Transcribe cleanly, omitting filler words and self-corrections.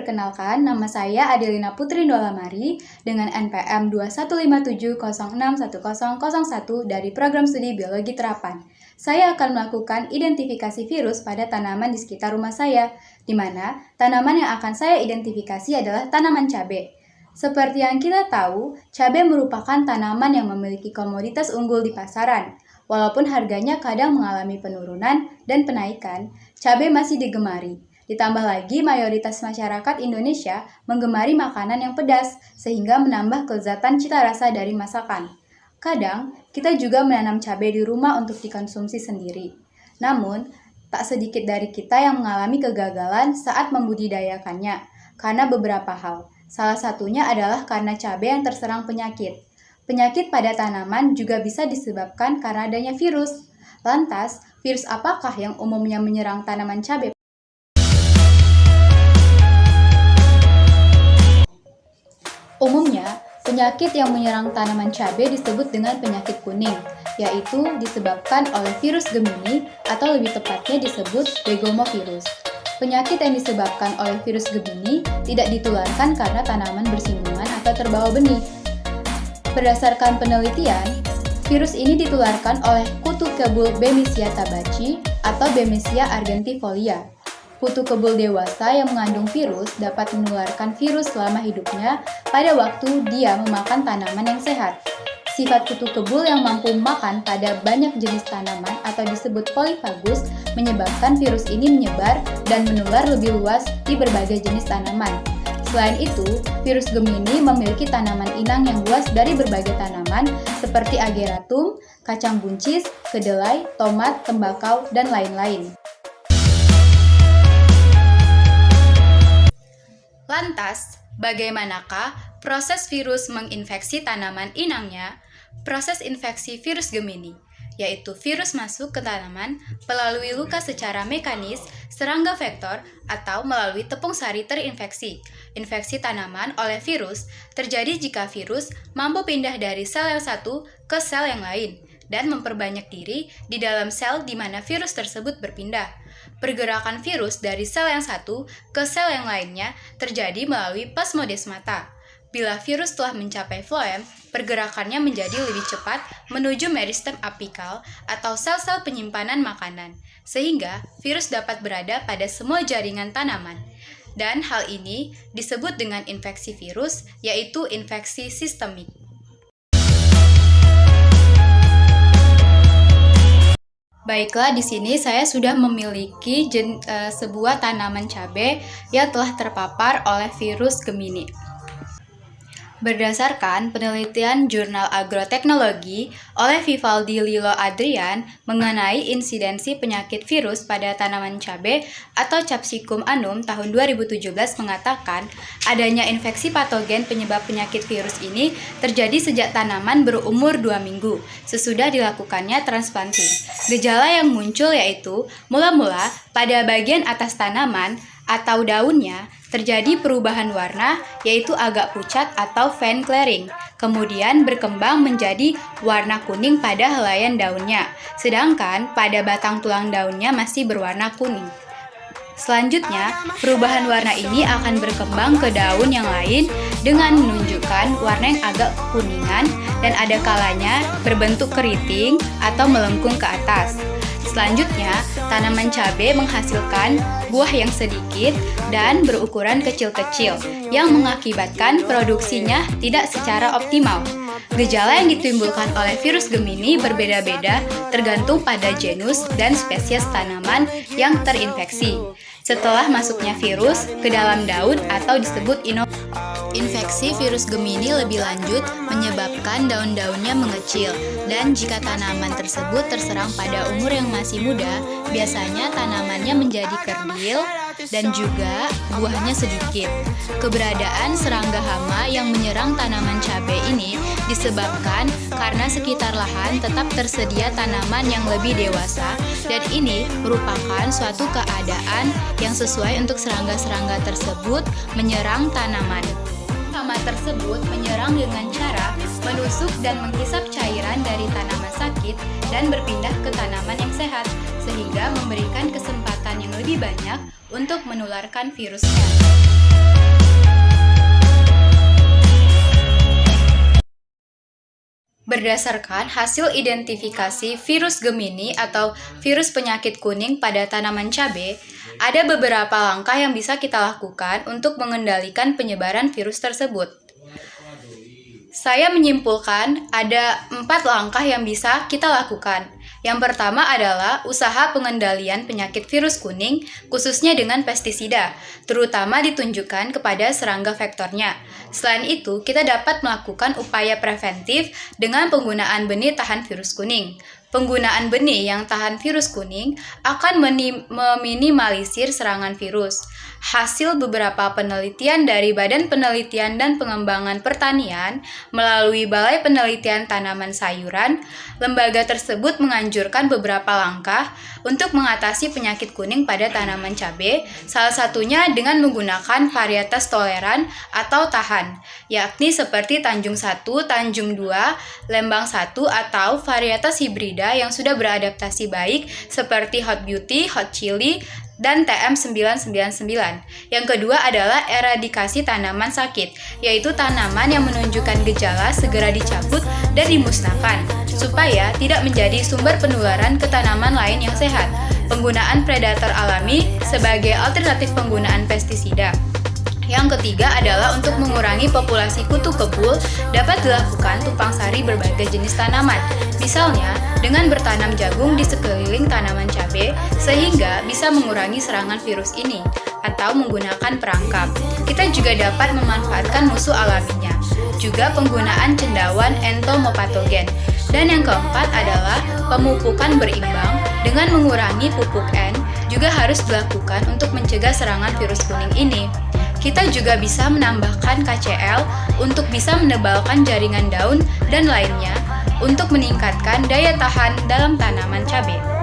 perkenalkan, nama saya Adelina Putri Ndolamari dengan NPM 2157061001 dari Program Studi Biologi Terapan. Saya akan melakukan identifikasi virus pada tanaman di sekitar rumah saya, di mana tanaman yang akan saya identifikasi adalah tanaman cabai. Seperti yang kita tahu, cabai merupakan tanaman yang memiliki komoditas unggul di pasaran. Walaupun harganya kadang mengalami penurunan dan penaikan, cabai masih digemari. Ditambah lagi, mayoritas masyarakat Indonesia menggemari makanan yang pedas, sehingga menambah kelezatan cita rasa dari masakan. Kadang, kita juga menanam cabai di rumah untuk dikonsumsi sendiri. Namun, tak sedikit dari kita yang mengalami kegagalan saat membudidayakannya, karena beberapa hal. Salah satunya adalah karena cabai yang terserang penyakit. Penyakit pada tanaman juga bisa disebabkan karena adanya virus. Lantas, virus apakah yang umumnya menyerang tanaman cabai? Umumnya, penyakit yang menyerang tanaman cabai disebut dengan penyakit kuning, yaitu disebabkan oleh virus Gemini atau lebih tepatnya disebut begomovirus. Penyakit yang disebabkan oleh virus Gemini tidak ditularkan karena tanaman bersinggungan atau terbawa benih. Berdasarkan penelitian, virus ini ditularkan oleh kutu kebul Bemisia tabaci atau Bemisia argentifolia. Kutu kebul dewasa yang mengandung virus dapat menularkan virus selama hidupnya pada waktu dia memakan tanaman yang sehat. Sifat kutu kebul yang mampu makan pada banyak jenis tanaman atau disebut polifagus menyebabkan virus ini menyebar dan menular lebih luas di berbagai jenis tanaman. Selain itu, virus Gemini memiliki tanaman inang yang luas dari berbagai tanaman seperti ageratum, kacang buncis, kedelai, tomat, tembakau, dan lain-lain. Lantas, bagaimanakah proses virus menginfeksi tanaman inangnya? Proses infeksi virus Gemini, yaitu virus masuk ke tanaman melalui luka secara mekanis, serangga vektor, atau melalui tepung sari terinfeksi. Infeksi tanaman oleh virus terjadi jika virus mampu pindah dari sel yang satu ke sel yang lain dan memperbanyak diri di dalam sel di mana virus tersebut berpindah. Pergerakan virus dari sel yang satu ke sel yang lainnya terjadi melalui plasmodesmata. Bila virus telah mencapai floem, pergerakannya menjadi lebih cepat menuju meristem apikal atau sel-sel penyimpanan makanan, sehingga virus dapat berada pada semua jaringan tanaman. Dan hal ini disebut dengan infeksi virus, yaitu infeksi sistemik. Baiklah, di sini saya sudah memiliki sebuah tanaman cabai yang telah terpapar oleh virus Gemini. Berdasarkan penelitian Jurnal Agroteknologi oleh Vivaldi Lilo Adrian mengenai insidensi penyakit virus pada tanaman cabai atau Capsicum annum tahun 2017 mengatakan adanya infeksi patogen penyebab penyakit virus ini terjadi sejak tanaman berumur 2 minggu sesudah dilakukannya transplantasi. Gejala yang muncul yaitu mula-mula pada bagian atas tanaman atau daunnya terjadi perubahan warna yaitu agak pucat atau faint clearing, kemudian berkembang menjadi warna kuning pada helaian daunnya, sedangkan pada batang tulang daunnya masih berwarna kuning. Selanjutnya, perubahan warna ini akan berkembang ke daun yang lain dengan menunjukkan warna yang agak kekuningan dan ada kalanya berbentuk keriting atau melengkung ke atas. Selanjutnya, tanaman cabai menghasilkan buah yang sedikit dan berukuran kecil-kecil yang mengakibatkan produksinya tidak secara optimal. Gejala yang ditimbulkan oleh virus Gemini berbeda-beda tergantung pada genus dan spesies tanaman yang terinfeksi. Setelah masuknya virus ke dalam daun atau disebut infeksi virus Gemini lebih lanjut menyebabkan daun-daunnya mengecil dan jika tanaman tersebut terserang pada umur yang masih muda, biasanya tanamannya menjadi kerdil dan juga buahnya sedikit. Keberadaan serangga hama yang menyerang tanaman cabai ini disebabkan karena sekitar lahan tetap tersedia tanaman yang lebih dewasa dan ini merupakan suatu keadaan yang sesuai untuk serangga-serangga tersebut menyerang tanaman. Hama tersebut menyerang dengan cara menusuk dan menghisap cairan dari tanaman sakit dan berpindah ke tanaman yang sehat, sehingga memberikan kesempatan yang lebih banyak untuk menularkan virusnya. Berdasarkan hasil identifikasi virus Gemini atau virus penyakit kuning pada tanaman cabai, ada beberapa langkah yang bisa kita lakukan untuk mengendalikan penyebaran virus tersebut. Saya menyimpulkan ada 4 langkah yang bisa kita lakukan. Yang pertama adalah usaha pengendalian penyakit virus kuning, khususnya dengan pestisida, terutama ditunjukkan kepada serangga vektornya. Selain itu, kita dapat melakukan upaya preventif dengan penggunaan benih tahan virus kuning. Penggunaan benih yang tahan virus kuning akan meminimalisir serangan virus. Hasil beberapa penelitian dari Badan Penelitian dan Pengembangan Pertanian melalui Balai Penelitian Tanaman Sayuran, lembaga tersebut menganjurkan beberapa langkah untuk mengatasi penyakit kuning pada tanaman cabai, salah satunya dengan menggunakan varietas toleran atau tahan, yakni seperti Tanjung 1, Tanjung 2, Lembang 1, atau varietas hibrida yang sudah beradaptasi baik seperti Hot Beauty, Hot Chili, dan TM999. Yang kedua adalah eradikasi tanaman sakit, yaitu tanaman yang menunjukkan gejala segera dicabut dan dimusnahkan, supaya tidak menjadi sumber penularan ke tanaman lain yang sehat. Penggunaan predator alami sebagai alternatif penggunaan pestisida. Yang ketiga adalah untuk mengurangi populasi kutu kebul dapat dilakukan tumpang sari berbagai jenis tanaman. Misalnya, dengan bertanam jagung di sekeliling tanaman cabai sehingga bisa mengurangi serangan virus ini atau menggunakan perangkap. Kita juga dapat memanfaatkan musuh alaminya. Juga penggunaan cendawan entomopatogen. Dan yang keempat adalah pemupukan berimbang dengan mengurangi pupuk N juga harus dilakukan untuk mencegah serangan virus kuning ini. Kita juga bisa menambahkan KCl untuk bisa menebalkan jaringan daun dan lainnya untuk meningkatkan daya tahan dalam tanaman cabai.